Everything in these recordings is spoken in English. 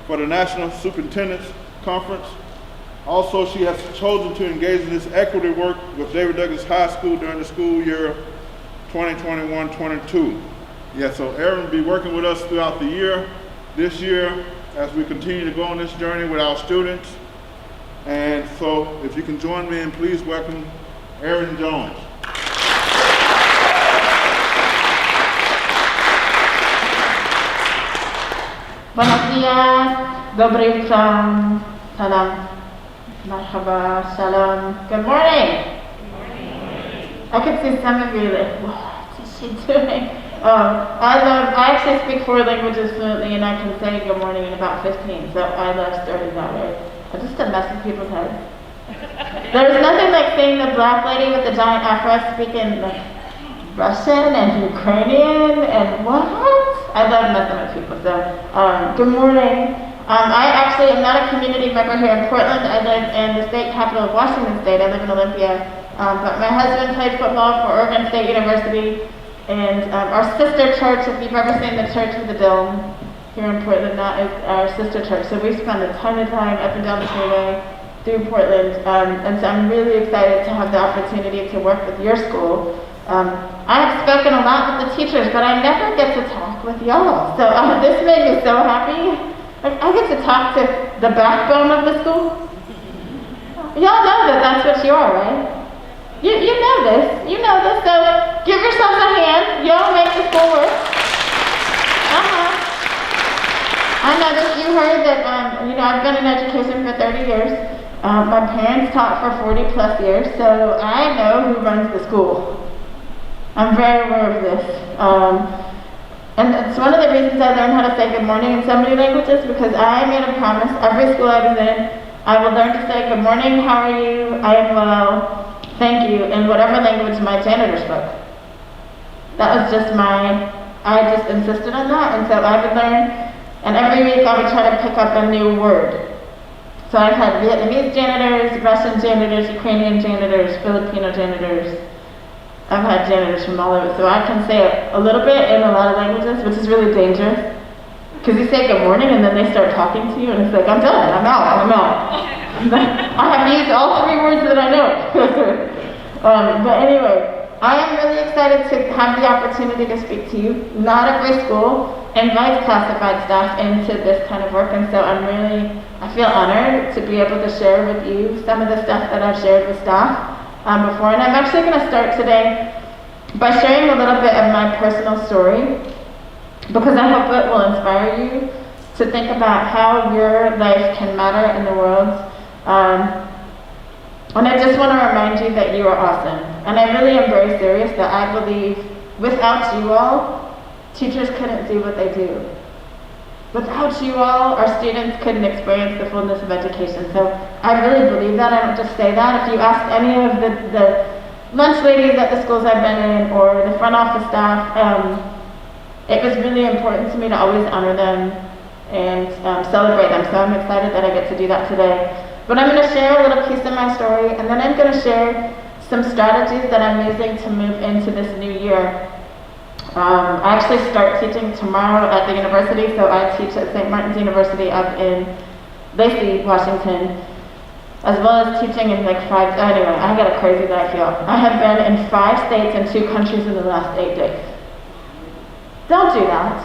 for the National Superintendent's Conference. Also, she has chosen to engage in this equity work with David Douglas High School during the school year 2021-22. Yeah, so Erin will be working with us throughout the year, this year, as we continue to go on this journey with our students. And so, if you can join me and please welcome Erin Jones. Buenos días, добрый вечер, salam, marhaba, shalom. Good morning. I could see some of you like, what is she doing? I actually speak 4 languages fluently, and I can say good morning in about 15, so I love starting that way. I just to mess with people's heads. There's nothing like seeing the black lady with the giant afro speaking like Russian and Ukrainian and what? I love messing with people, so good morning. I actually am not a community member here in Portland. I live in the state capital of Washington State. I live in Olympia. But my husband played football for Oregon State University, and our sister church, if you've ever seen the Church of the Dome here in Portland, that is our sister church. So we spend a ton of time up and down the freeway through Portland, and so I'm really excited to have the opportunity to work with your school. I have spoken a lot with the teachers, but I never get to talk with y'all. So this made me so happy. Like, I get to talk to the backbone of the school. Y'all know that that's what you are, right? You know this. You know this. So give yourselves a hand. Y'all make the school work. I know that you heard that, I've been in education for 30 years. My parents taught for 40 plus years, so I know who runs the school. I'm very aware of this. And it's one of the reasons I learned how to say good morning in so many languages, because I made a promise every school I was in, I will learn to say good morning, how are you, I am well, thank you, in whatever language my janitor spoke. That was just I just insisted on that, and so I would learn, and every week I would try to pick up a new word. So I've had Vietnamese janitors, Russian janitors, Ukrainian janitors, Filipino janitors. I've had janitors from all over, so I can say a little bit in a lot of languages, which is really dangerous. Because you say good morning and then they start talking to you and it's like, I'm done, I'm out. I have used all 3 words that I know. But anyway, I am really excited to have the opportunity to speak to you. Not every school invites classified staff into this kind of work, and so I feel honored to be able to share with you some of the stuff that I've shared with staff before. And I'm actually going to start today by sharing a little bit of my personal story, because I hope it will inspire you to think about how your life can matter in the world. And I just want to remind you that you are awesome. And I really am very serious that I believe without you all, teachers couldn't do what they do. Without you all, our students couldn't experience the fullness of education. So I really believe that. I don't just say that. If you ask any of the lunch ladies at the schools I've been in, or the front office staff, it was really important to me to always honor them and celebrate them. So I'm excited that I get to do that today. But I'm going to share a little piece of my story, and then I'm going to share some strategies that I'm using to move into this new year. I actually start teaching tomorrow at the university, so I teach at St. Martin's University up in Lacey, Washington, as well as teaching in like 5, anyway, I got a crazy life, y'all. I have been in 5 states and 2 countries in the last 8 days. Don't do that.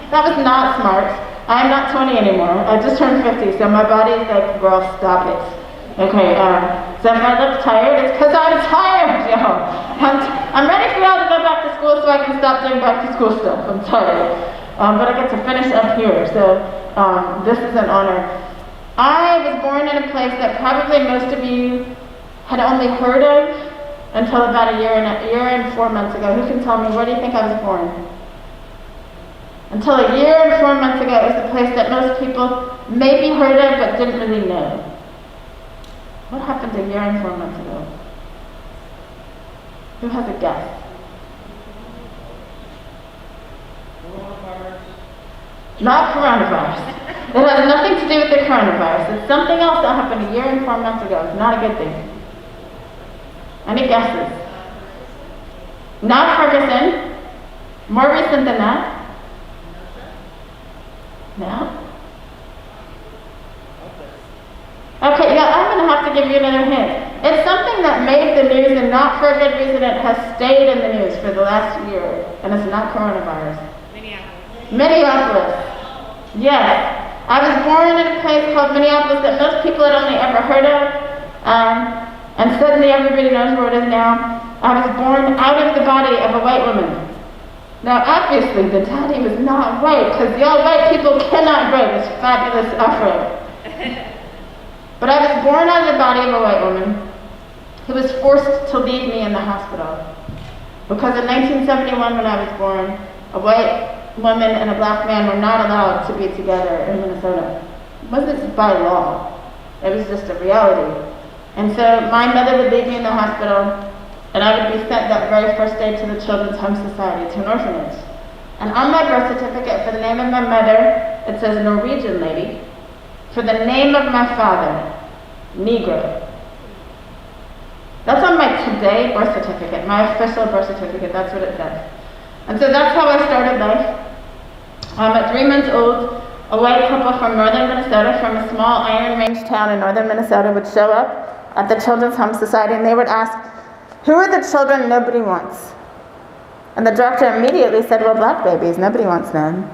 That was not smart. I'm not 20 anymore. I just turned 50, so my body's like, girl, stop it. Okay, so if I look tired, it's because I'm tired, y'all. I'm ready for y'all to go back to school so I can stop doing back to school stuff. I'm tired. But I get to finish up here, so this is an honor. I was born in a place that probably most of you had only heard of until about a year and 4 months ago. Who can tell me, where do you think I was born? Until a year and 4 months ago, it was a place that most people maybe heard of but didn't really know. What happened a year and 4 months ago? Who has a guess? Not coronavirus. It has nothing to do with the coronavirus. It's something else that happened a year and 4 months ago. It's not a good thing. Any guesses? Not Ferguson. More recent than that? No? to give you another hint. It's something that made the news, and not for a good reason. It has stayed in the news for the last year, and it's not coronavirus. Minneapolis. Yes. I was born in a place called Minneapolis that most people had only ever heard of, and suddenly everybody knows where it is now. I was born out of the body of a white woman. Now, obviously, the daddy was not white, because y'all white people cannot grow this fabulous afro. But I was born out of the body of a white woman who was forced to leave me in the hospital. Because in 1971, when I was born, a white woman and a black man were not allowed to be together in Minnesota. It wasn't by law. It was just a reality. And so my mother would leave me in the hospital, and I would be sent that very first day to the Children's Home Society, to an orphanage. And on my birth certificate, for the name of my mother, it says Norwegian lady. For the name of my father, Negro. That's on my today birth certificate, my official birth certificate, that's what it says. And so that's how I started life. At 3 months old, a white couple from northern Minnesota, from a small Iron Range town in northern Minnesota, would show up at the Children's Home Society, and they would ask, "Who are the children nobody wants?" And the director immediately said, "Well, black babies, nobody wants them."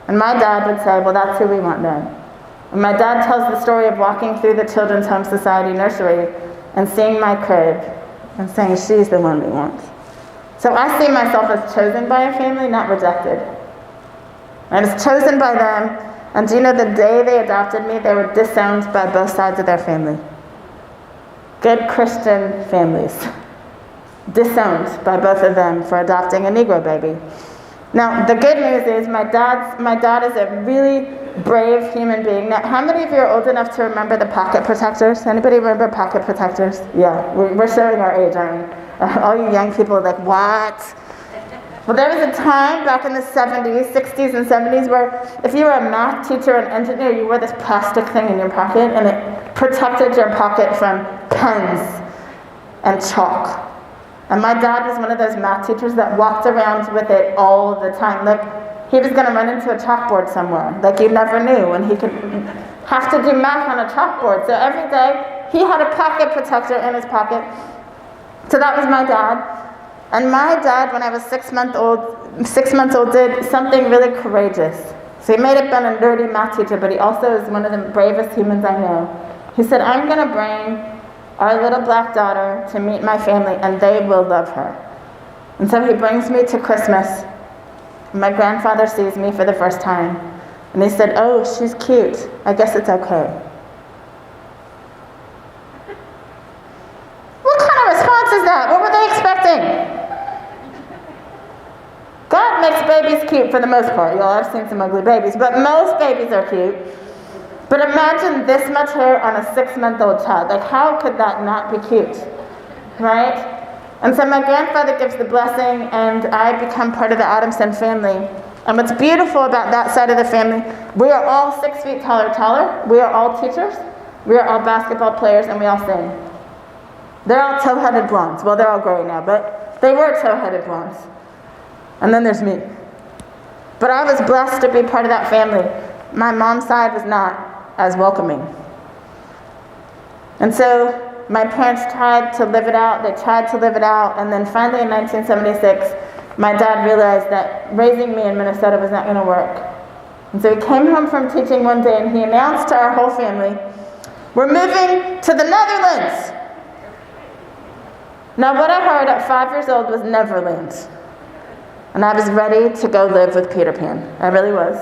And my dad would say, "Well, that's who we want then." And my dad tells the story of walking through the Children's Home Society nursery and seeing my crib and saying, "She's the one we want." So I see myself as chosen by a family, not rejected. I was chosen by them, and do you know the day they adopted me, they were disowned by both sides of their family. Good Christian families. Disowned by both of them for adopting a Negro baby. Now, the good news is my dad is a really brave human being. Now, how many of you are old enough to remember the pocket protectors? Anybody remember pocket protectors? Yeah, we're showing our age, aren't we? All you young people are like, what? Well, there was a time back in the 70s, 60s and 70s where if you were a math teacher or an engineer, you wore this plastic thing in your pocket, and it protected your pocket from pens and chalk. And my dad was one of those math teachers that walked around with it all the time. Like, he was going to run into a chalkboard somewhere. Like, you never knew, and he could have to do math on a chalkboard. So every day, he had a pocket protector in his pocket. So that was my dad. And my dad, when I was 6 months old, did something really courageous. So he may have been a nerdy math teacher, but he also is one of the bravest humans I know. He said, "I'm going to bring our little black daughter to meet my family, and they will love her." And so he brings me to Christmas. My grandfather sees me for the first time, and he said, "Oh, she's cute. I guess it's okay." What kind of response is that? What were they expecting? God makes babies cute for the most part. Y'all, I've seen some ugly babies, but most babies are cute. But imagine this much hair on a 6-month-old child. Like, how could that not be cute, right? And so my grandfather gives the blessing, and I become part of the Adamson family. And what's beautiful about that side of the family, we are all 6 feet taller. We are all teachers. We are all basketball players, and we all sing. They're all tow-headed blondes. Well, they're all gray now, but they were tow-headed blondes. And then there's me. But I was blessed to be part of that family. My mom's side was not as welcoming. And so my parents tried to live it out. They tried to live it out. And then finally in 1976, my dad realized that raising me in Minnesota was not going to work. And so he came home from teaching one day, and he announced to our whole family, "We're moving to the Netherlands." Now, what I heard at 5 years old was Neverland. And I was ready to go live with Peter Pan. I really was.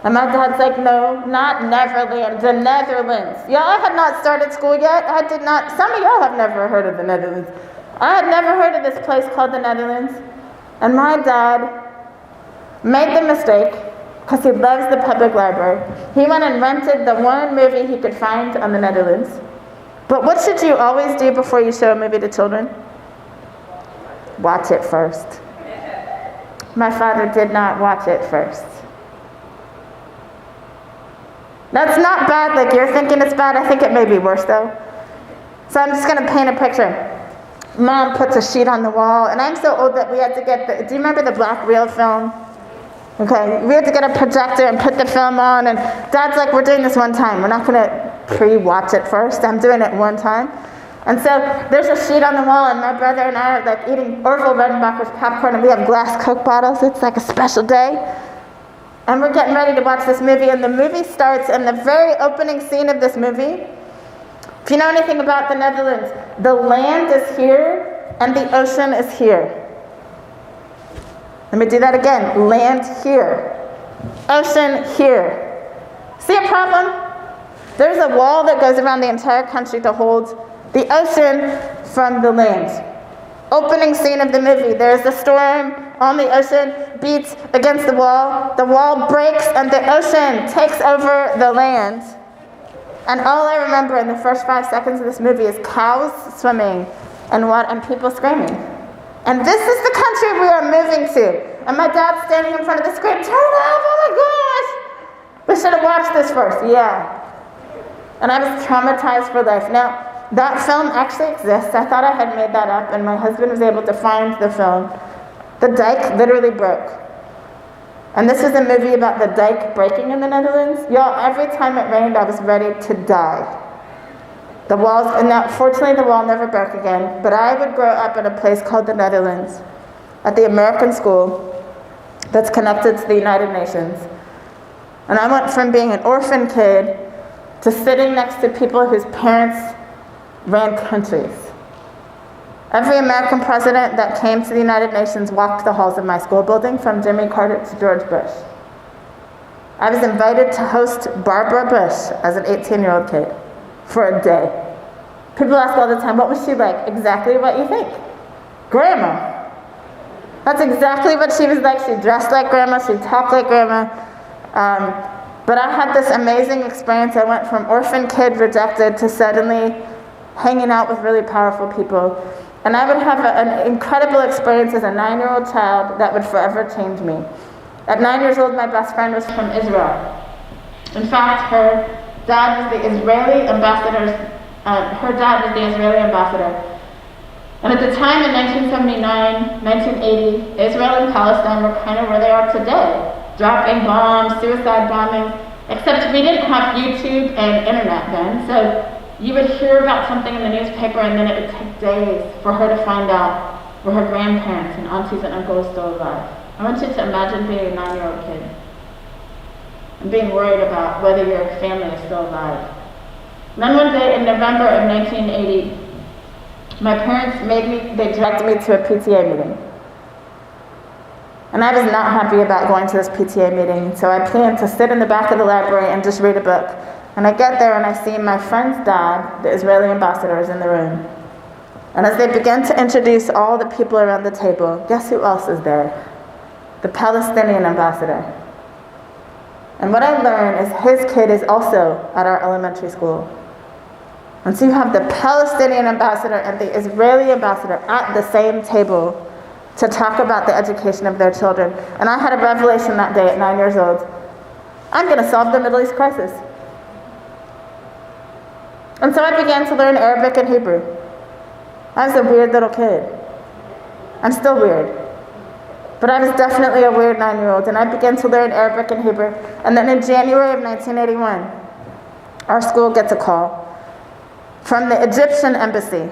And my dad's like, "No, not Neverland, the Netherlands." Y'all, I had not started school yet. I did not. Some of y'all have never heard of the Netherlands. I had never heard of this place called the Netherlands. And my dad made the mistake, because he loves the public library. He went and rented the one movie he could find on the Netherlands. But what should you always do before you show a movie to children? Watch it first. My father did not watch it first. That's not bad, like you're thinking it's bad. I think it may be worse though. So I'm just going to paint a picture. Mom puts a sheet on the wall, and I'm so old that we had to get do you remember the black reel film? Okay, we had to get a projector and put the film on, and Dad's like, we're doing this one time. We're not gonna pre-watch it first. I'm doing it one time. And so there's a sheet on the wall, and my brother and I are like eating Orville Redenbacher's popcorn, and we have glass Coke bottles. It's like a special day. And we're getting ready to watch this movie, and the movie starts, and the very opening scene of this movie, if you know anything about the Netherlands, the land is here, and the ocean is here. Let me do that again. Land here. Ocean here. See a problem? There's a wall that goes around the entire country to hold the ocean from the land. Opening scene of the movie. There's a storm on the ocean, beats against the wall breaks, and the ocean takes over the land. And all I remember in the first 5 seconds of this movie is cows swimming and people screaming. And this is the country we are moving to. And my dad's standing in front of the screen, turn it off, oh my gosh! We should have watched this first, yeah. And I was traumatized for life. Now, that film actually exists. I thought I had made that up, and my husband was able to find the film. The dike literally broke. And this is a movie about the dike breaking in the Netherlands. Y'all, every time it rained, I was ready to die. The walls, and now, fortunately the wall never broke again, but I would grow up in a place called the Netherlands, at the American school that's connected to the United Nations. And I went from being an orphan kid to sitting next to people whose parents ran countries. Every American president that came to the United Nations walked the halls of my school building, from Jimmy Carter to George Bush. I was invited to host Barbara Bush as an 18-year-old kid for a day. People ask all the time, what was she like? Exactly what you think. Grandma. That's exactly what she was like. She dressed like grandma, she talked like grandma. But I had this amazing experience. I went from orphan kid rejected to suddenly hanging out with really powerful people. And I would have an incredible experience as a 9-year-old child that would forever change me. At 9 years old, my best friend was from Israel. In fact, her dad was the Israeli ambassador. And at the time, in 1979, 1980, Israel and Palestine were kind of where they are today. Dropping bombs, suicide bombing, except we didn't have YouTube and internet then, so you would hear about something in the newspaper, and then it would take days for her to find out where her grandparents and aunties and uncles were still alive. I want you to imagine being a 9-year-old kid and being worried about whether your family is still alive. And then one day in November of 1980, my parents they dragged me to a PTA meeting. And I was not happy about going to this PTA meeting, so I planned to sit in the back of the library and just read a book. And I get there and I see my friend's dad, the Israeli ambassador, is in the room. And as they begin to introduce all the people around the table, guess who else is there? The Palestinian ambassador. And what I learned is his kid is also at our elementary school. And so you have the Palestinian ambassador and the Israeli ambassador at the same table to talk about the education of their children. And I had a revelation that day at 9 years old. I'm going to solve the Middle East crisis. And so I began to learn Arabic and Hebrew. I was a weird little kid. I'm still weird. But I was definitely a weird 9-year-old, and I began to learn Arabic and Hebrew. And then in January of 1981, our school gets a call from the Egyptian embassy.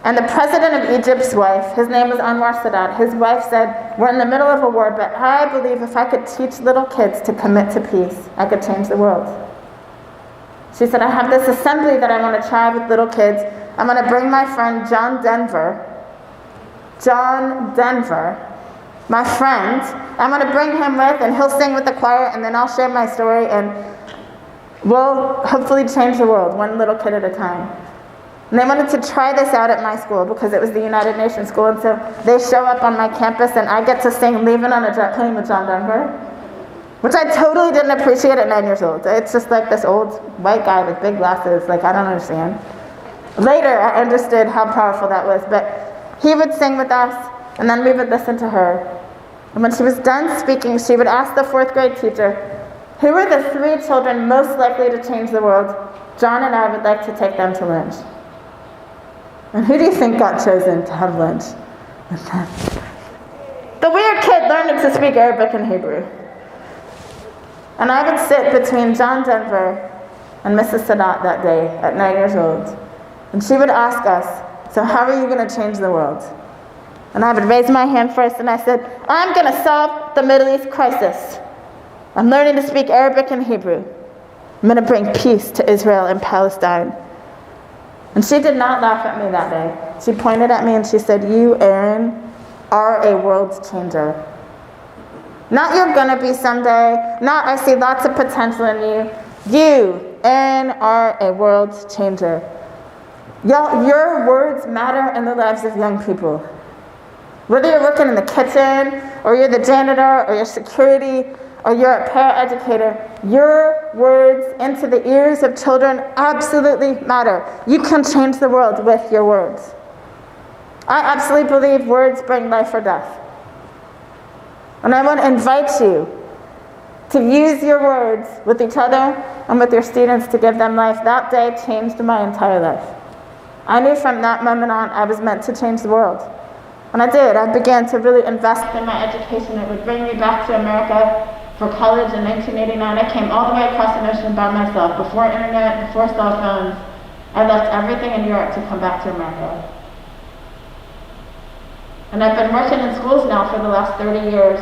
And the president of Egypt's wife, his name was Anwar Sadat, his wife said, we're in the middle of a war, but I believe if I could teach little kids to commit to peace, I could change the world. She said, I have this assembly that I want to try with little kids. I'm going to bring my friend John Denver, my friend. I'm going to bring him with, and he'll sing with the choir, and then I'll share my story, and we'll hopefully change the world, one little kid at a time. And they wanted to try this out at my school because it was the United Nations school, and so they show up on my campus, and I get to sing Leaving on a Jet Plane with John Denver, which I totally didn't appreciate at 9 years old. It's just like this old white guy with big glasses, like I don't understand. Later, I understood how powerful that was, but he would sing with us, and then we would listen to her. And when she was done speaking, she would ask the 4th grade teacher, who are the 3 children most likely to change the world? John and I would like to take them to lunch. And who do you think got chosen to have lunch with them? The weird kid learned to speak Arabic and Hebrew. And I would sit between John Denver and Mrs. Sadat that day at 9 years old. And she would ask us, so how are you going to change the world? And I would raise my hand first and I said, I'm going to solve the Middle East crisis. I'm learning to speak Arabic and Hebrew. I'm going to bring peace to Israel and Palestine. And she did not laugh at me that day. She pointed at me and she said, you, Erin, are a world changer. Not you're going to be someday. Not I see lots of potential in you. You, Erin, are a world changer. Your words matter in the lives of young people. Whether you're working in the kitchen, or you're the janitor, or you're security, or you're a paraeducator, your words into the ears of children absolutely matter. You can change the world with your words. I absolutely believe words bring life or death. And I want to invite you to use your words with each other and with your students to give them life. That day changed my entire life. I knew from that moment on I was meant to change the world. And I did. I began to really invest in my education. It would bring me back to America for college in 1989. I came all the way across the ocean by myself, before internet, before cell phones. I left everything in Europe to come back to America. And I've been working in schools now for the last 30 years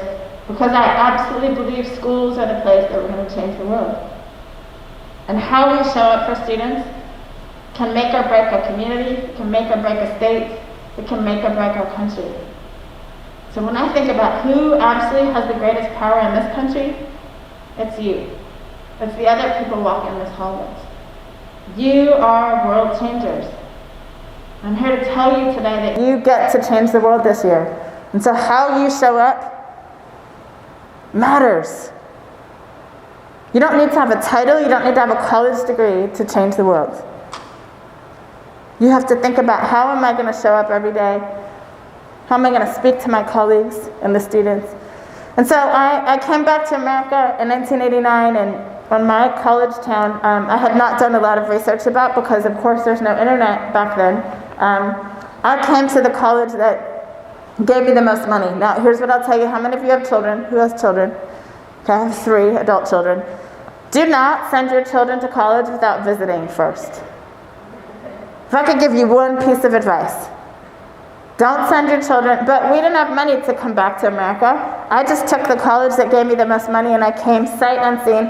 because I absolutely believe schools are the place that we're going to change the world. And how we show up for students can make or break a community, can make or break a state, it can make or break our country. So when I think about who absolutely has the greatest power in this country, it's you. It's the other people walking this hallway. You are world changers. I'm here to tell you today that you get to change the world this year. And so how you show up matters. You don't need to have a title, you don't need to have a college degree to change the world. You have to think about, how am I going to show up every day? How am I going to speak to my colleagues and the students? And so I came back to America in 1989, and on my college town, I had not done a lot of research about, because of course there's no internet back then. I came to the college that gave me the most money. Now here's what I'll tell you. How many of you have children? Who has children? Okay, I have 3 adult children. Do not send your children to college without visiting first. If I could give you one piece of advice, don't send your children, but we didn't have money to come back to America. I just took the college that gave me the most money and I came sight unseen.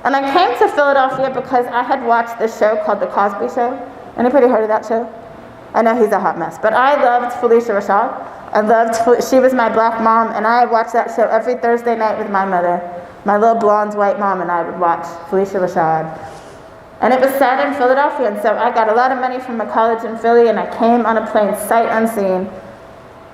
And I came to Philadelphia because I had watched this show called The Cosby Show. Anybody heard of that show? I know he's a hot mess, but I loved Felicia Rashad. She was my black mom, and I watched that show every Thursday night with my mother. My little blonde white mom and I would watch Felicia Rashad. And it was set in Philadelphia, and so I got a lot of money from a college in Philly, and I came on a plane sight unseen.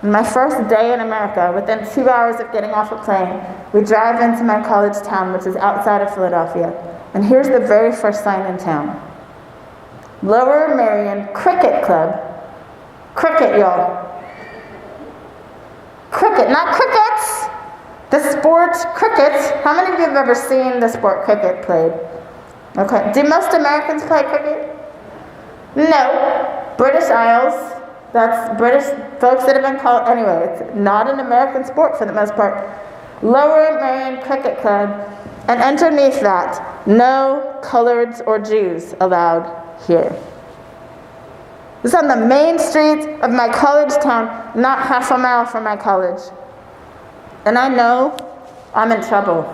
And my first day in America, within 2 hours of getting off a plane, we drive into my college town, which is outside of Philadelphia. And here's the very first sign in town. Lower Merion Cricket Club. Cricket, y'all. Cricket, not crickets. The sport cricket. How many of you have ever seen the sport cricket played? Okay. Do most Americans play cricket? No. British Isles. That's British folks that have been called. Anyway, it's not an American sport for the most part. Lower Merion Cricket Club. And underneath that, no coloreds or Jews allowed here. It's on the main street of my college town, not half a mile from my college. And I know I'm in trouble.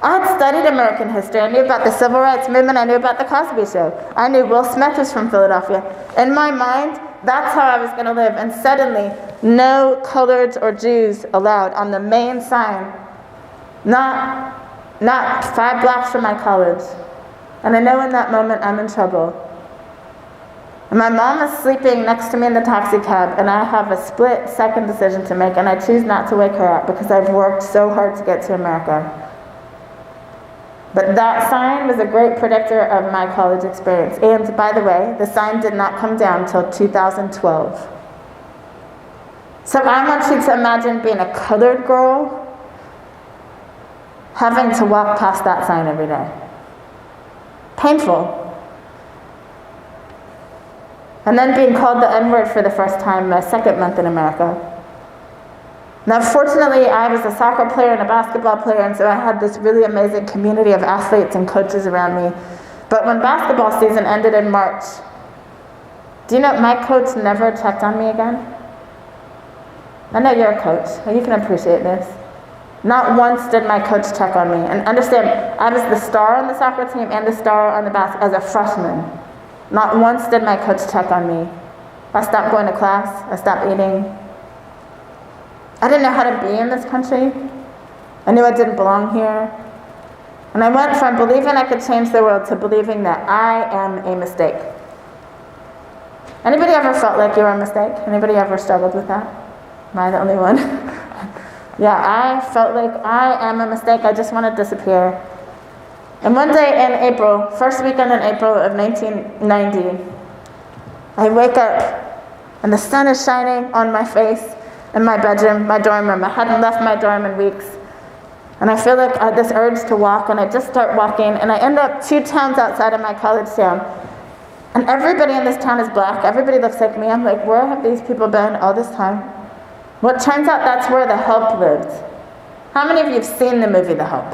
I had studied American history. I knew about the Civil Rights Movement. I knew about the Cosby Show. I knew Will Smith was from Philadelphia. In my mind, that's how I was going to live. And suddenly, no coloreds or Jews allowed on the main sign. Not 5 blocks from my college. And I know in that moment I'm in trouble. And my mom is sleeping next to me in the taxi cab, and I have a split-second decision to make, and I choose not to wake her up because I've worked so hard to get to America. But that sign was a great predictor of my college experience. And by the way, the sign did not come down until 2012. So I want you to imagine being a colored girl having to walk past that sign every day. Painful. And then being called the N-word for the first time my second month in America. Now, fortunately, I was a soccer player and a basketball player, and so I had this really amazing community of athletes and coaches around me. But when basketball season ended in March, do you know my coach never checked on me again? I know you're a coach, and you can appreciate this. Not once did my coach check on me. And understand, I was the star on the soccer team and the star on the as a freshman. Not once did my coach check on me. I stopped going to class. I stopped eating. I didn't know how to be in this country. I knew I didn't belong here. And I went from believing I could change the world to believing that I am a mistake. Anybody ever felt like you were a mistake? Anybody ever struggled with that? Am I the only one? Yeah, I felt like I am a mistake. I just want to disappear. And one day in April, first weekend in April of 1990, I wake up and the sun is shining on my face in my bedroom, my dorm room. I hadn't left my dorm in weeks. And I feel like I had this urge to walk, and I just start walking, and I end up 2 towns outside of my college town. And everybody in this town is black. Everybody looks like me. I'm like, where have these people been all this time? Well, it turns out that's where the Help lived. How many of you have seen the movie The Help?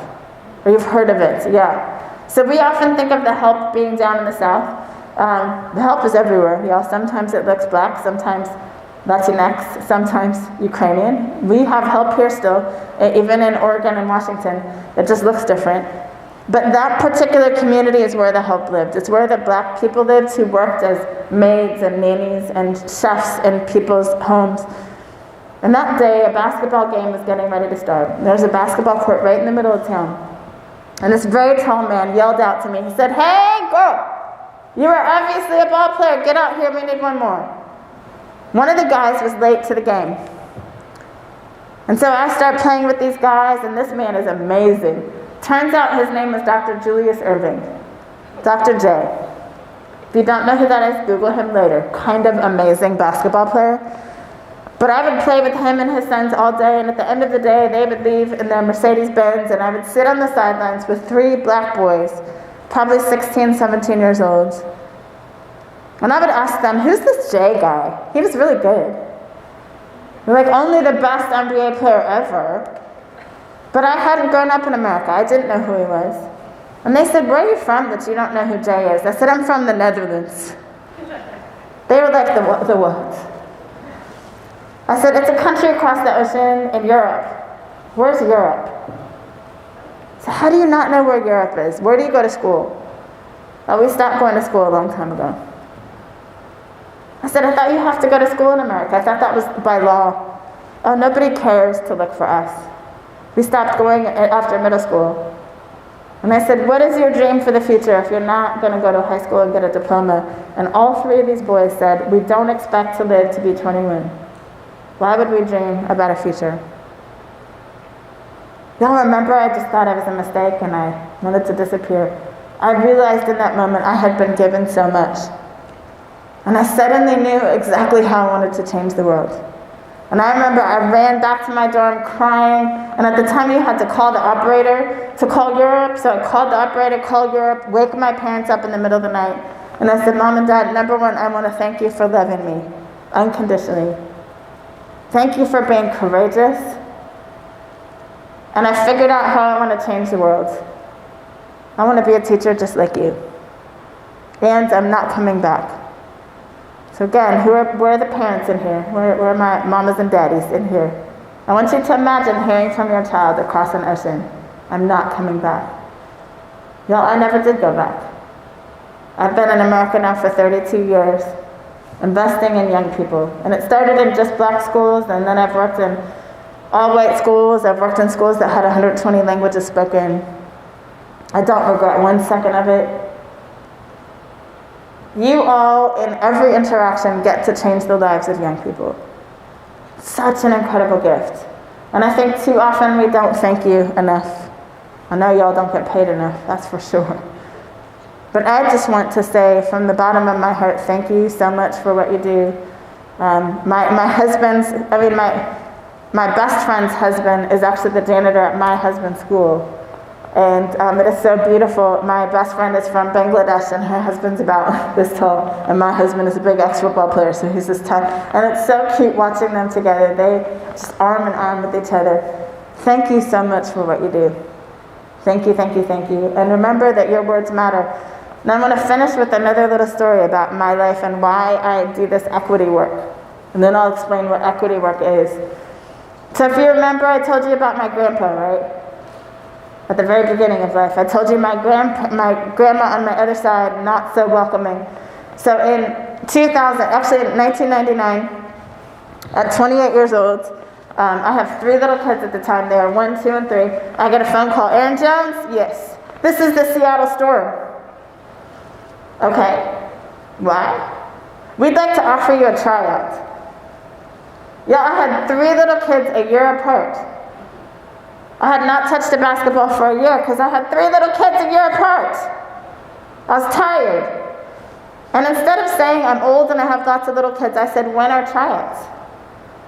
Or you've heard of it? Yeah. So we often think of the Help being down in the South. The Help is everywhere, y'all. Sometimes it looks black, sometimes Latinx, sometimes Ukrainian. We have Help here still, even in Oregon and Washington. It just looks different. But that particular community is where the Help lived. It's where the black people lived who worked as maids and nannies and chefs in people's homes. And that day, a basketball game was getting ready to start. There was a basketball court right in the middle of town. And this very tall man yelled out to me. He said, "Hey, girl, you are obviously a ball player. Get out here, we need one more." One of the guys was late to the game. And so I start playing with these guys, and this man is amazing. Turns out his name is Dr. Julius Irving, Dr. J. If you don't know who that is, Google him later. Kind of amazing basketball player. But I would play with him and his sons all day, and at the end of the day, they would leave in their Mercedes-Benz, and I would sit on the sidelines with 3 black boys, probably 16, 17 years old. And I would ask them, who's this Jay guy? He was really good. They're like, only the best NBA player ever. But I hadn't grown up in America. I didn't know who he was. And they said, where are you from that you don't know who Jay is? I said, I'm from the Netherlands. They were like, the what? I said, it's a country across the ocean in Europe. Where's Europe? So how do you not know where Europe is? Where do you go to school? Oh, we stopped going to school a long time ago. I said, I thought you have to go to school in America. I thought that was by law. Oh, nobody cares to look for us. We stopped going after middle school. And I said, what is your dream for the future if you're not going to go to high school and get a diploma? And all 3 of these boys said, we don't expect to live to be 21. Why would we dream about a future? Y'all remember I just thought I was a mistake and I wanted to disappear. I realized in that moment I had been given so much. And I suddenly knew exactly how I wanted to change the world. And I remember I ran back to my dorm crying, and at the time you had to call the operator to call Europe, so I called the operator, called Europe, wake my parents up in the middle of the night, and I said, Mom and Dad, number 1, I want to thank you for loving me, unconditionally. Thank you for being courageous. And I figured out how I want to change the world. I want to be a teacher just like you. And I'm not coming back. So again, where are the parents in here? Where are my mamas and daddies in here? I want you to imagine hearing from your child across an ocean, I'm not coming back. Y'all, I never did go back. I've been in America now for 32 years, investing in young people. And it started in just black schools, and then I've worked in all white schools. I've worked in schools that had 120 languages spoken. I don't regret 1 second of it. You all, in every interaction, get to change the lives of young people. Such an incredible gift. And I think too often we don't thank you enough. I know y'all don't get paid enough, that's for sure. But I just want to say from the bottom of my heart, thank you so much for what you do. My best friend's husband is actually the janitor at my husband's school. And it is so beautiful. My best friend is from Bangladesh, and her husband's about this tall, and my husband is a big ex-football player, so he's this tall. And it's so cute watching them together. They just arm in arm with each other. Thank you so much for what you do. Thank you, thank you, thank you. And remember that your words matter. And I'm going to finish with another little story about my life and why I do this equity work. And then I'll explain what equity work is. So if you remember, I told you about my grandpa, right? At the very beginning of life. I told you my grandma on my other side, not so welcoming. So in 1999, at 28 years old, I have 3 little kids at the time. They are 1, 2, and 3. I get a phone call. Erin Jones? Yes. This is the Seattle Storm. Okay. Why? We'd like to offer you a tryout. Yeah, I had 3 little kids a year apart. I had not touched a basketball for a year because I had 3 little kids a year apart. I was tired. And instead of saying I'm old and I have lots of little kids, I said, when are tryouts?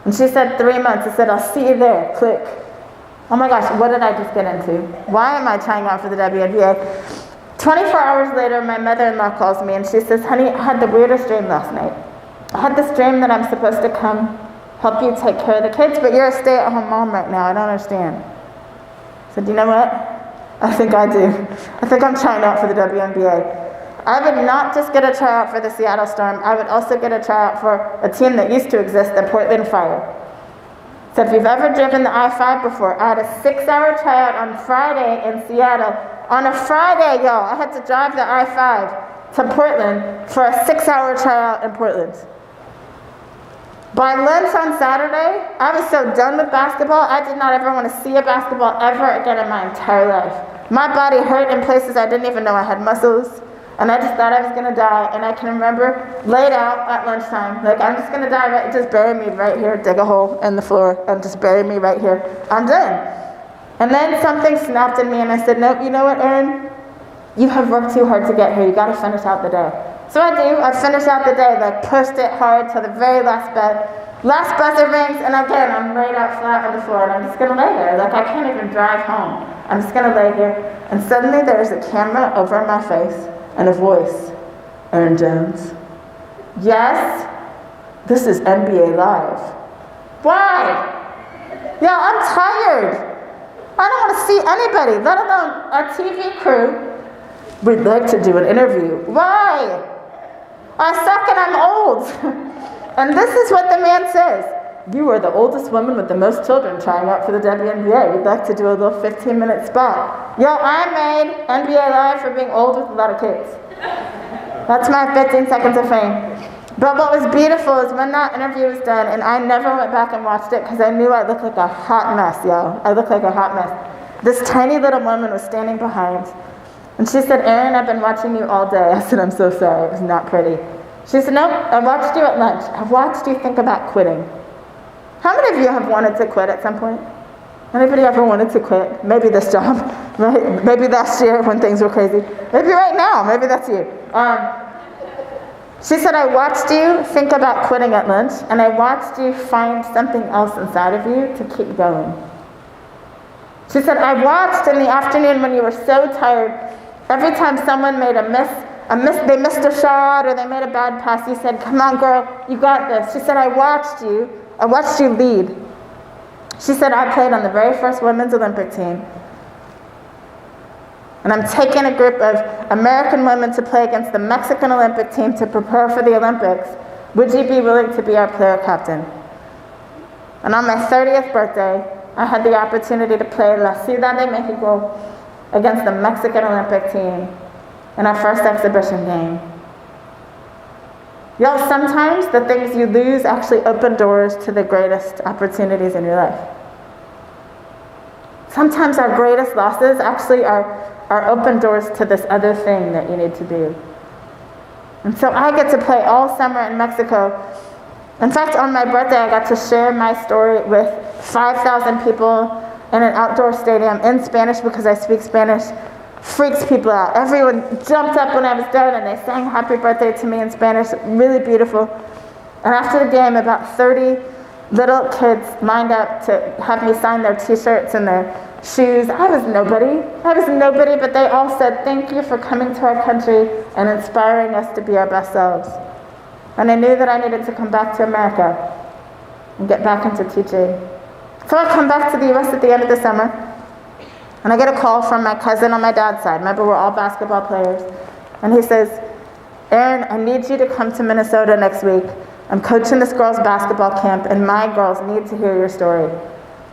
And she said 3 months. I said, I'll see you there. Click. Oh my gosh, what did I just get into? Why am I trying out for the WNBA? 24 hours later, my mother-in-law calls me and she says, honey, I had the weirdest dream last night. I had this dream that I'm supposed to come help you take care of the kids, but you're a stay-at-home mom right now. I don't understand. I said, you know what? I think I do. I think I'm trying out for the WNBA. I would not just get a tryout for the Seattle Storm. I would also get a tryout for a team that used to exist, the Portland Fire. So if you've ever driven the I-5 before, I had a 6-hour tryout on Friday in Seattle. On a Friday, y'all, I had to drive the I-5 to Portland for a 6-hour tryout in Portland. By lunch on Saturday, I was so done with basketball, I did not ever want to see a basketball ever again in my entire life. My body hurt in places I didn't even know I had muscles, and I just thought I was going to die. And I can remember laid out at lunchtime, like, I'm just going to die, right, just bury me right here, dig a hole in the floor, and just bury me right here. I'm done. And then something snapped in me, and I said, nope, you know what, Erin? You have worked too hard to get here. You got to finish out the day. So I do. I finish out the day, like pushed it hard till the very last bed. Last buzzer rings, and again, I'm laid out flat on the floor, and I'm just going to lay there. Like, I can't even drive home. I'm just going to lay here. And suddenly there's a camera over my face and a voice. Erin Jones. Yes? This is NBA Live. Why? Yeah, I'm tired. I don't want to see anybody, let alone a TV crew. We'd like to do an interview. Why? I suck and I'm old. And this is what the man says. You are the oldest woman with the most children trying out for the WNBA. We'd like to do a little 15-minute spot. Yo, I made NBA Live for being old with a lot of kids. That's my 15 seconds of fame. But what was beautiful is when that interview was done, and I never went back and watched it because I knew I looked like a hot mess, yo. I looked like a hot mess. This tiny little woman was standing behind. And she said, Erin, I've been watching you all day. I said, I'm so sorry, it was not pretty. She said, nope, I watched you at lunch. I watched you think about quitting. How many of you have wanted to quit at some point? Anybody ever wanted to quit? Maybe this job, right? Maybe last year when things were crazy. Maybe right now, maybe that's you. She said, I watched you think about quitting at lunch, and I watched you find something else inside of you to keep going. She said, I watched in the afternoon when you were so tired, every time someone made they missed a shot or they made a bad pass, you said, come on girl, you got this. She said, I watched you lead. She said, I played on the very first women's Olympic team. And I'm taking a group of American women to play against the Mexican Olympic team to prepare for the Olympics. Would you be willing to be our player captain? And on my 30th birthday, I had the opportunity to play La Ciudad de Mexico against the Mexican Olympic team in our first exhibition game. Y'all, sometimes the things you lose actually open doors to the greatest opportunities in your life. Sometimes our greatest losses actually are open doors to this other thing that you need to do. And so I get to play all summer in Mexico. In fact, on my birthday, I got to share my story with 5,000 people in an outdoor stadium in Spanish because I speak Spanish. Freaks people out. Everyone jumped up when I was done and they sang happy birthday to me in Spanish. Really beautiful. And after the game, about 30 little kids lined up to have me sign their t-shirts and their shoes. I was nobody, but they all said, thank you for coming to our country and inspiring us to be our best selves. And I knew that I needed to come back to America and get back into teaching. So I come back to the US at the end of the summer, and I get a call from my cousin on my dad's side. Remember, we're all basketball players. And he says, Erin, I need you to come to Minnesota next week. I'm coaching this girls' basketball camp, and my girls need to hear your story.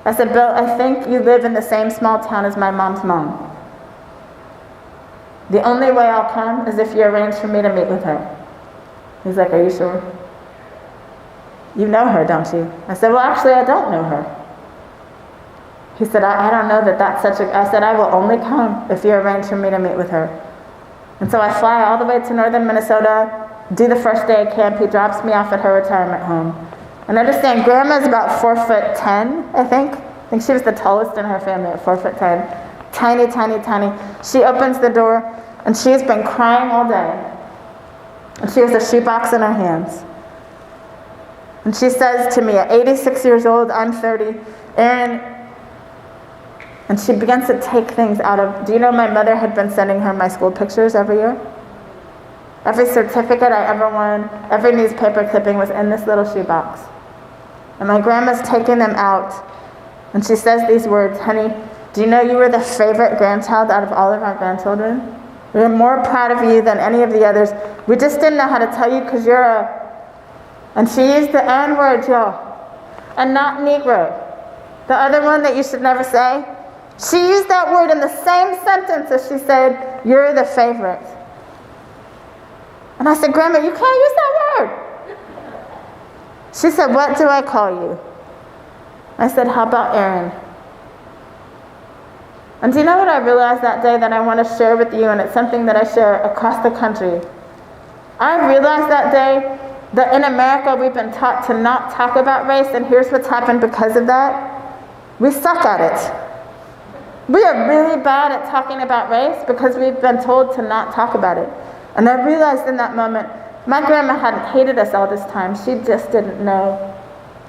I said, Bill, I think you live in the same small town as my mom's mom. The only way I'll come is if you arrange for me to meet with her. He's like, are you sure? You know her, don't you? I said, well, actually, I don't know her. He said, I don't know that that's such a... I said, I will only come if you arrange for me to meet with her. And so I fly all the way to northern Minnesota, do the first day of camp. He drops me off at her retirement home. And understand, Grandma's about 4'10", I think. I think she was the tallest in her family at 4'10". Tiny, tiny, tiny. She opens the door, and she's been crying all day. And she has a shoebox in her hands. And she says to me, at 86 years old, I'm 30, Erin, and she begins to take things out of, do you know my mother had been sending her my school pictures every year? Every certificate I ever won, every newspaper clipping was in this little shoebox. And my grandma's taking them out, and she says these words, honey, do you know you were the favorite grandchild out of all of our grandchildren? We are more proud of you than any of the others. We just didn't know how to tell you because you're a... And she used the N-word, y'all. And not Negro. The other one that you should never say. She used that word in the same sentence as she said, you're the favorite. And I said, Grandma, you can't use that word. She said, what do I call you? I said, how about Erin? And do you know what I realized that day that I want to share with you, and it's something that I share across the country? I realized that day that in America we've been taught to not talk about race, and here's what's happened because of that. We suck at it. We are really bad at talking about race because we've been told to not talk about it. And I realized in that moment, my grandma hadn't hated us all this time. She just didn't know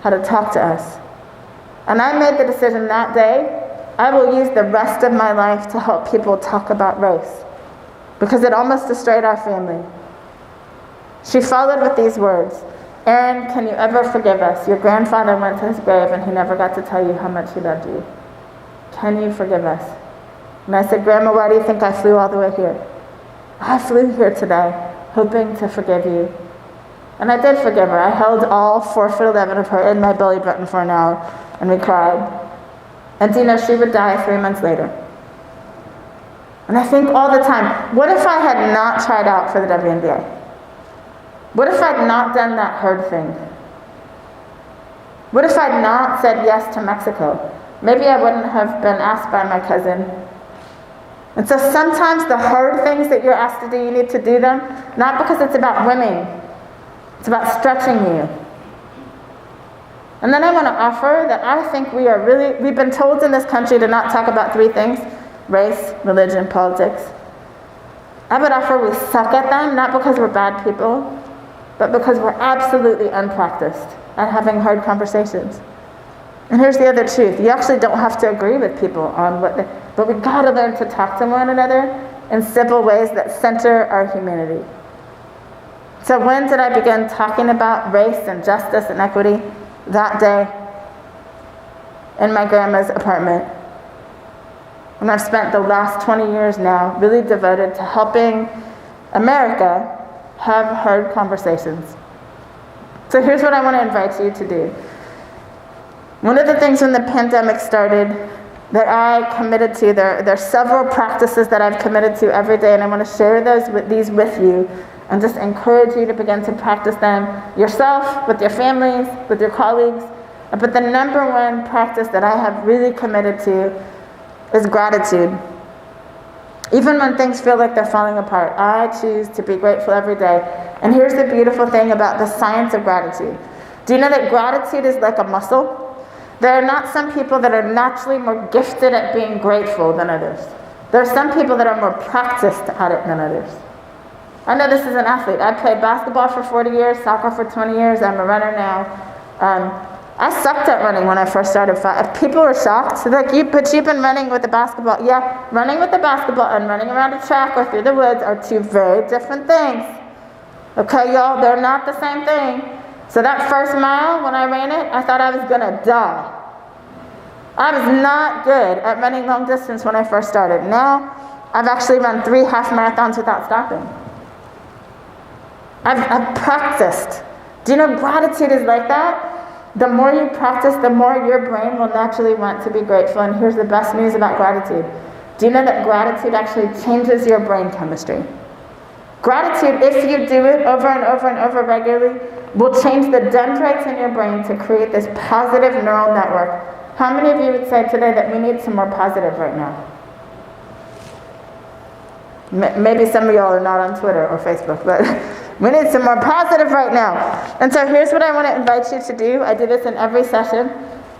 how to talk to us. And I made the decision that day, I will use the rest of my life to help people talk about race. Because it almost destroyed our family. She followed with these words, Erin, can you ever forgive us? Your grandfather went to his grave and he never got to tell you how much he loved you. Can you forgive us? And I said, Grandma, why do you think I flew all the way here? I flew here today, hoping to forgive you. And I did forgive her. I held all 4'11" of her in my belly button for an hour, and we cried. And do you know, she would die 3 months later. And I think all the time, what if I had not tried out for the WNBA? What if I'd not done that herd thing? What if I'd not said yes to Mexico? Maybe I wouldn't have been asked by my cousin. And so sometimes the hard things that you're asked to do, you need to do them, not because it's about winning, it's about stretching you. And then I want to offer that I think we've been told in this country to not talk about 3 things, race, religion, politics. I would offer we suck at them, not because we're bad people, but because we're absolutely unpracticed at having hard conversations. And here's the other truth. You actually don't have to agree with people on but we've got to learn to talk to one another in simple ways that center our humanity. So when did I begin talking about race and justice and equity? That day in my grandma's apartment. And I've spent the last 20 years now really devoted to helping America have hard conversations. So here's what I want to invite you to do. One of the things when the pandemic started that I committed to, there are several practices that I've committed to every day, and I want to share these with you and just encourage you to begin to practice them yourself, with your families, with your colleagues. But the number one practice that I have really committed to is gratitude. Even when things feel like they're falling apart, I choose to be grateful every day. And here's the beautiful thing about the science of gratitude. Do you know that gratitude is like a muscle? There are not some people that are naturally more gifted at being grateful than others. There are some people that are more practiced at it than others. I know this is an athlete. I played basketball for 40 years, soccer for 20 years. I'm a runner now. I sucked at running when I first started. People were shocked. Like, you've been running with the basketball. Yeah, running with the basketball and running around a track or through the woods are two very different things. Okay, y'all, they're not the same thing. So that first mile, when I ran it, I thought I was gonna die. I was not good at running long distance when I first started. Now, I've actually run 3 half marathons without stopping. I've practiced. Do you know gratitude is like that? The more you practice, the more your brain will naturally want to be grateful. And here's the best news about gratitude. Do you know that gratitude actually changes your brain chemistry? Gratitude, if you do it over and over and over regularly, will change the dendrites in your brain to create this positive neural network. How many of you would say today that we need some more positive right now? Maybe some of y'all are not on Twitter or Facebook, but we need some more positive right now. And so here's what I want to invite you to do. I do this in every session.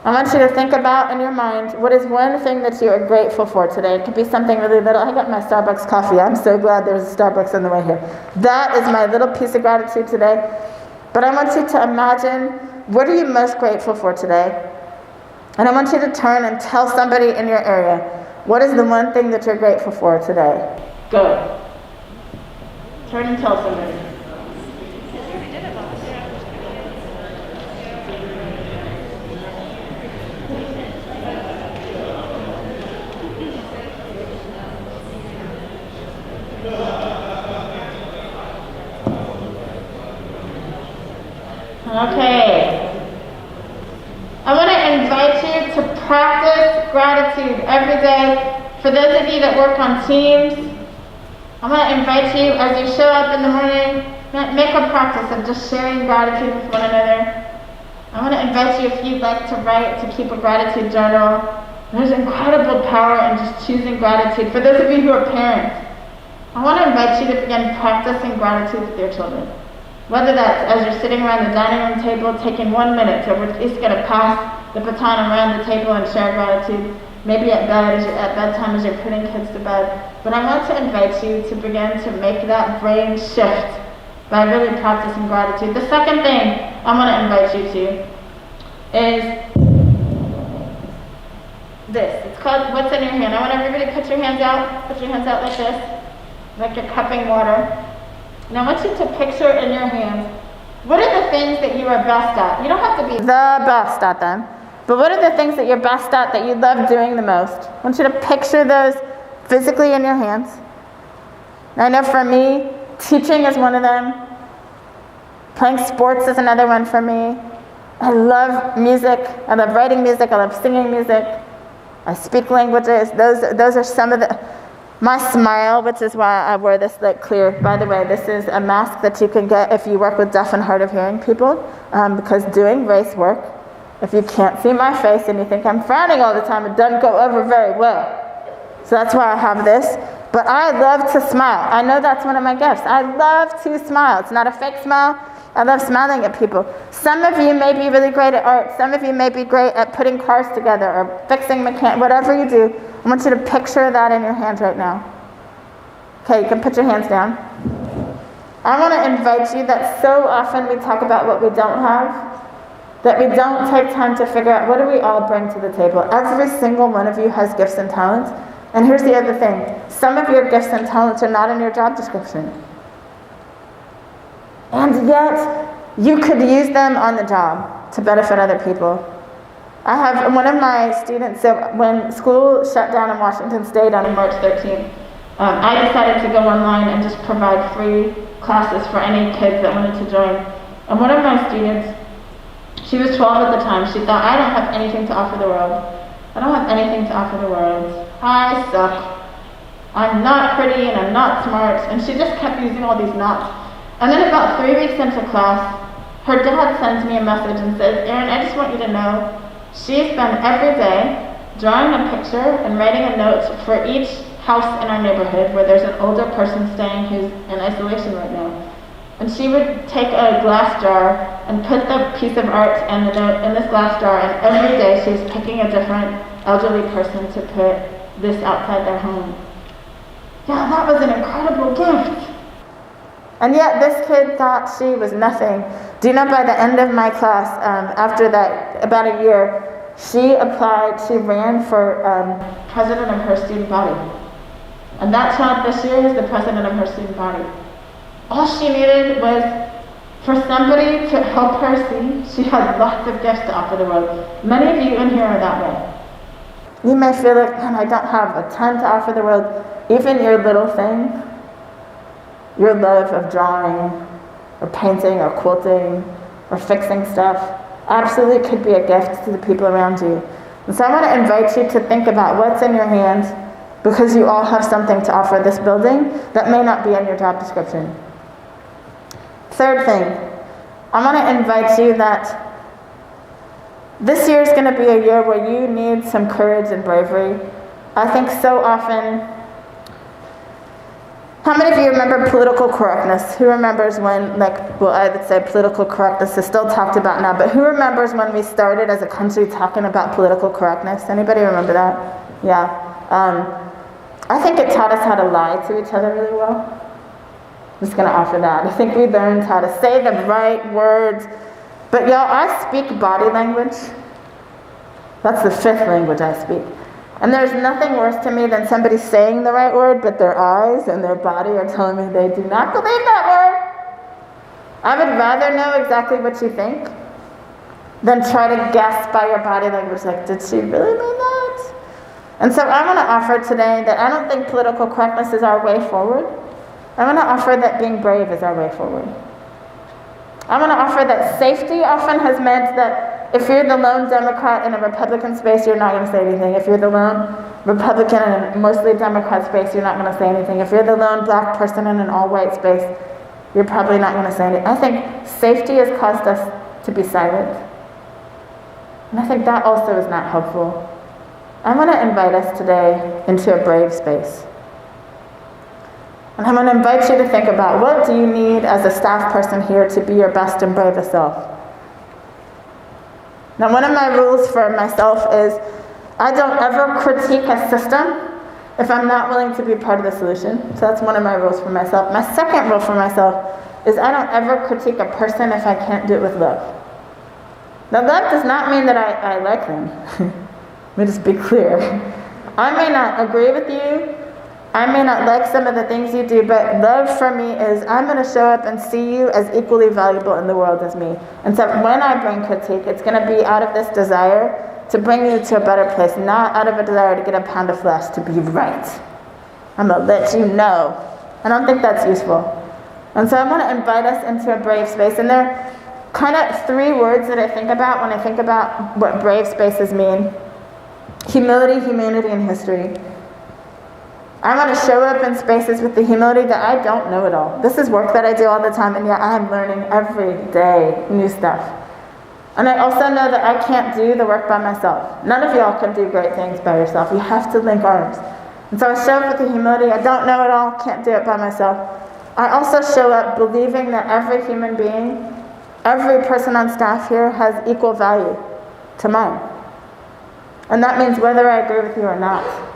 I want you to think about in your mind, what is one thing that you are grateful for today? It could be something really little. I got my Starbucks coffee. I'm so glad there's a Starbucks on the way here. That is my little piece of gratitude today. But I want you to imagine, what are you most grateful for today? And I want you to turn and tell somebody in your area, what is the one thing that you're grateful for today? Go. Turn and tell somebody. Okay. I want to invite you to practice gratitude every day. For those of you that work on teams, I want to invite you, as you show up in the morning, make a practice of just sharing gratitude with one another. I want to invite you, if you'd like to write, to keep a gratitude journal. There's incredible power in just choosing gratitude. For those of you who are parents, I want to invite you to begin practicing gratitude with your children. Whether that's as you're sitting around the dining room table, taking 1 minute to at least get to pass the baton around the table and share gratitude. Maybe at bedtime as you're putting kids to bed. But I want to invite you to begin to make that brain shift by really practicing gratitude. The second thing I want to invite you to is this. It's called What's in Your Hand. I want everybody to put your hands out. Put your hands out like this, like you're cupping water. And I want you to picture in your hands, what are the things that you are best at? You don't have to be the best at them. But what are the things that you're best at, that you love doing the most? I want you to picture those physically in your hands. I know for me, teaching is one of them. Playing sports is another one for me. I love music. I love writing music. I love singing music. I speak languages. Those are some of the... My smile, which is why I wear this like clear. By the way, this is a mask that you can get if you work with deaf and hard of hearing people, because doing race work, if you can't see my face and you think I'm frowning all the time, it doesn't go over very well. So that's why I have this. But I love to smile. I know that's one of my gifts. I love to smile. It's not a fake smile. I love smiling at people. Some of you may be really great at art. Some of you may be great at putting cars together or fixing whatever you do. I want you to picture that in your hands right now. Okay, you can put your hands down. I want to invite you that so often we talk about what we don't have, that we don't take time to figure out what do we all bring to the table. Every single one of you has gifts and talents. And here's the other thing. Some of your gifts and talents are not in your job description. And yet, you could use them on the job to benefit other people. I have one of my students, so when school shut down in Washington State on March 13th, I decided to go online and just provide free classes for any kids that wanted to join. And one of my students, she was 12 at the time, she thought, I don't have anything to offer the world. I don't have anything to offer the world. I suck. I'm not pretty and I'm not smart. And she just kept using all these nots. And then about 3 weeks into class, her dad sends me a message and says, Erin, I just want you to know, she spent every day drawing a picture and writing a note for each house in our neighborhood where there's an older person staying who's in isolation right now. And she would take a glass jar and put the piece of art and the note in this glass jar, and every day she was picking a different elderly person to put this outside their home. Yeah, that was an incredible gift. And yet this kid thought she was nothing. Do you know, by the end of my class, after that, about a year, she ran for president of her student body. And that child this year is the president of her student body. All she needed was for somebody to help her see she had lots of gifts to offer the world. Many of you in here are that way. You may feel like, man, I don't have a ton to offer the world. Even your little thing, your love of drawing, or painting, or quilting, or fixing stuff, absolutely could be a gift to the people around you. And so I want to invite you to think about what's in your hand, because you all have something to offer this building that may not be in your job description. Third thing, I want to invite you that this year is going to be a year where you need some courage and bravery. I think so often, how many of you remember political correctness? Who remembers when, I would say political correctness is still talked about now, but who remembers when we started as a country talking about political correctness? Anybody remember that? Yeah. I think it taught us how to lie to each other really well. I'm just going to offer that. I think we learned how to say the right words. But y'all, I speak body language. That's the fifth language I speak. And there's nothing worse to me than somebody saying the right word, but their eyes and their body are telling me they do not believe that word. I would rather know exactly what you think than try to guess by your body language, like, did she really mean that? And so I want to offer today that I don't think political correctness is our way forward. I want to offer that being brave is our way forward. I want to offer that safety often has meant that if you're the lone Democrat in a Republican space, you're not going to say anything. If you're the lone Republican in a mostly Democrat space, you're not going to say anything. If you're the lone black person in an all-white space, you're probably not going to say anything. I think safety has caused us to be silent. And I think that also is not helpful. I want to invite us today into a brave space. And I'm going to invite you to think about, what do you need as a staff person here to be your best and bravest self? Now, one of my rules for myself is I don't ever critique a system if I'm not willing to be part of the solution. So that's one of my rules for myself. My second rule for myself is I don't ever critique a person if I can't do it with love. Now, love does not mean that I like them. Let me just be clear. I may not agree with you. I may not like some of the things you do, but love for me is I'm going to show up and see you as equally valuable in the world as me. And so when I bring critique, it's going to be out of this desire to bring you to a better place, not out of a desire to get a pound of flesh to be right. I'm going to let you know. I don't think that's useful. And so I want to invite us into a brave space. And there are kind of three words that I think about when I think about what brave spaces mean. Humility, humanity, and history. I want to show up in spaces with the humility that I don't know it all. This is work that I do all the time, and yet I'm learning every day new stuff. And I also know that I can't do the work by myself. None of y'all can do great things by yourself. You have to link arms. And so I show up with the humility. I don't know it all, can't do it by myself. I also show up believing that every human being, every person on staff here has equal value to mine. And that means whether I agree with you or not.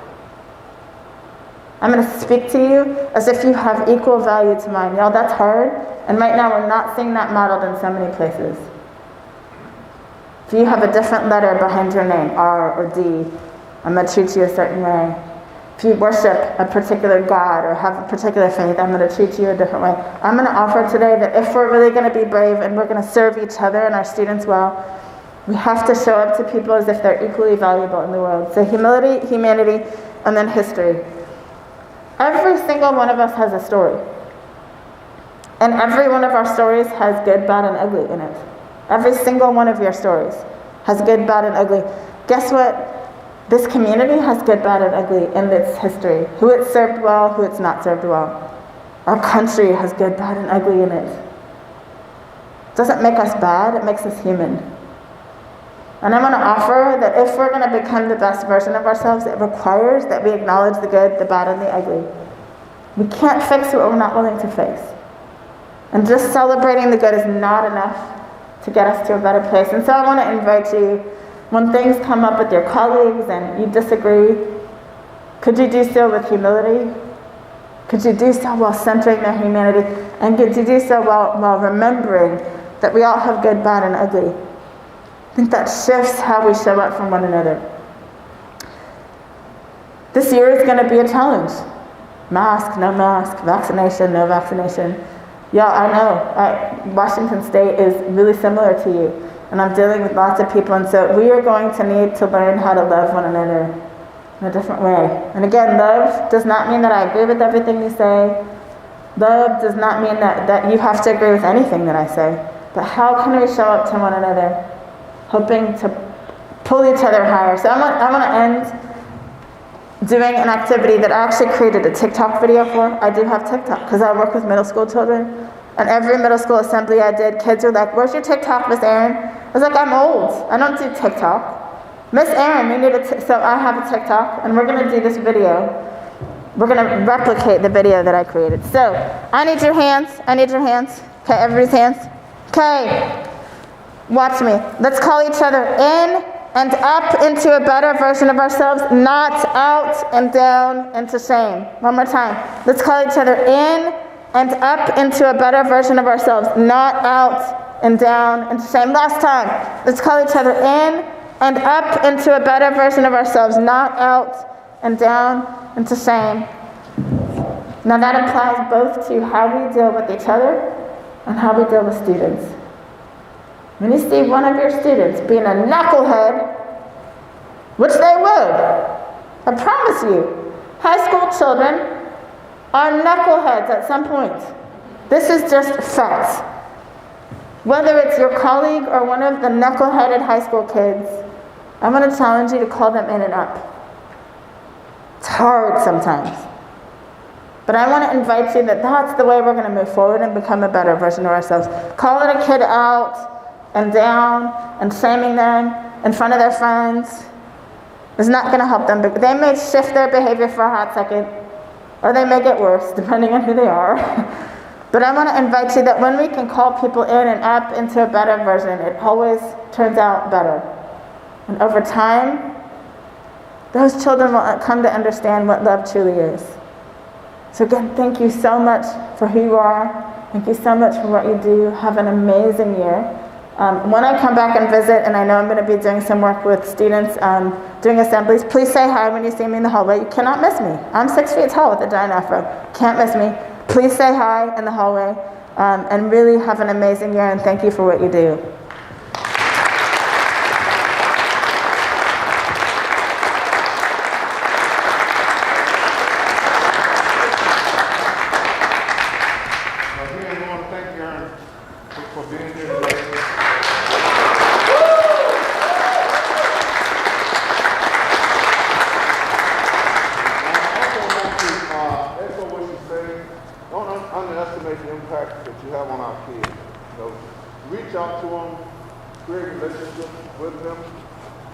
I'm going to speak to you as if you have equal value to mine. Y'all, that's hard. And right now we're not seeing that modeled in so many places. If you have a different letter behind your name, R or D, I'm going to treat you a certain way. If you worship a particular God or have a particular faith, I'm going to treat you a different way. I'm going to offer today that if we're really going to be brave and we're going to serve each other and our students well, we have to show up to people as if they're equally valuable in the world. So humility, humanity, and then history. Every single one of us has a story. And every one of our stories has good, bad, and ugly in it. Every single one of your stories has good, bad, and ugly. Guess what? This community has good, bad, and ugly in its history. Who it's served well, who it's not served well. Our country has good, bad, and ugly in it. It doesn't make us bad, it makes us human. And I want to offer that if we're going to become the best version of ourselves, it requires that we acknowledge the good, the bad, and the ugly. We can't fix what we're not willing to face. And just celebrating the good is not enough to get us to a better place. And so I want to invite you, when things come up with your colleagues and you disagree, could you do so with humility? Could you do so while centering their humanity? And could you do so while remembering that we all have good, bad, and ugly? I think that shifts how we show up for one another. This year is going to be a challenge. Mask, no mask, vaccination, no vaccination. Yeah, I know. Washington State is really similar to you. And I'm dealing with lots of people. And so we are going to need to learn how to love one another in a different way. And again, love does not mean that I agree with everything you say. Love does not mean that you have to agree with anything that I say. But how can we show up to one another, hoping to pull each other higher? So I want to end doing an activity that I actually created a TikTok video for. I do have TikTok because I work with middle school children. And every middle school assembly I did, kids were like, "Where's your TikTok, Miss Erin?" I was like, "I'm old. I don't do TikTok." "Miss Erin, we need a so I have a TikTok, and we're going to do this video. We're going to replicate the video that I created. So I need your hands. I need your hands. Okay, everybody's hands. Okay, watch me. Let's call each other in and up into a better version of ourselves, not out and down into shame. One more time. Let's call each other in and up into a better version of ourselves, not out and down into shame. Last time. Let's call each other in and up into a better version of ourselves, not out and down into shame. Now that applies both to how we deal with each other and how we deal with students. When you see one of your students being a knucklehead, which they would, I promise you, high school children are knuckleheads at some point. This is just facts. Whether it's your colleague or one of the knuckleheaded high school kids, I'm going to challenge you to call them in and up. It's hard sometimes. But I want to invite you that that's the way we're going to move forward and become a better version of ourselves. Calling a kid out and down and shaming them in front of their friends is not going to help them. They may shift their behavior for a hot second, or they may get worse, depending on who they are. But I want to invite you that when we can call people in and up into a better version, it always turns out better. And over time, those children will come to understand what love truly is. So again, thank you so much for who you are. Thank you so much for what you do. Have an amazing year. When I come back and visit, and I know I'm going to be doing some work with students doing assemblies, please say hi when you see me in the hallway. You cannot miss me. I'm 6 feet tall with a giant afro. Can't miss me. Please say hi in the hallway, and really have an amazing year, and thank you for what you do. Again, I want to thank Erin for being here today. Echo what you say. Don't underestimate the impact that you have on our kids. So reach out to them, create a relationship with them,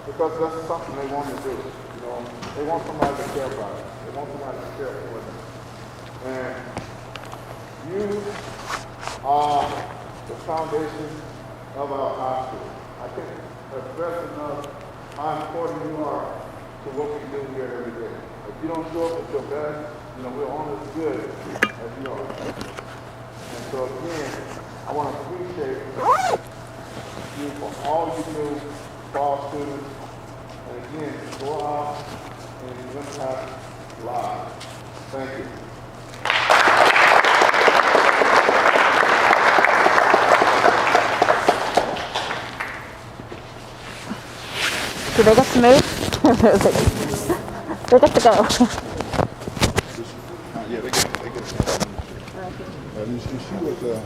because that's something they want to do. You know, they want somebody to care about it. They want somebody to care for them. And you are the foundation of our high school. I can't express enough how important you are to what we do here every day. If you don't show up at your best, you know, we're only as good as you are. And so again, I want to appreciate you for all you do for our students. And again, go out and impact lives. Thank you. Do they get to move? They get to go. Yeah, they get you see what they're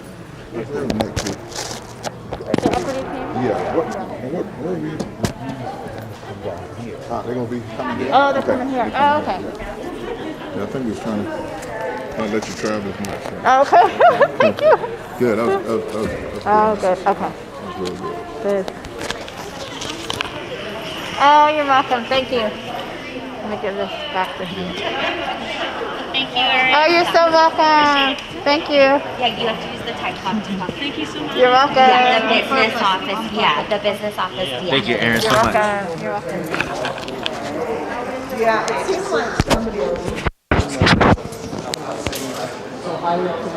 next to. The equity team? Yeah, where are we? They're going to be coming here. Oh, they're coming here. Oh, okay. Yeah, I think we was trying to let you travel as much. So. Oh, okay. Thank you. Good, that was Oh, good. Okay. That was really good. Good. Oh, you're welcome. Thank you. Let me give this back to him. Thank you, Erin. Oh, you're so welcome. Thank you. Yeah, you have to use the type clock to come. Thank you so much. You're welcome. Yeah, the business office. Yeah, the business office. Yeah. Thank you, Erin, so You're much. welcome. You're welcome. Yeah, it seems like somebody else. I look to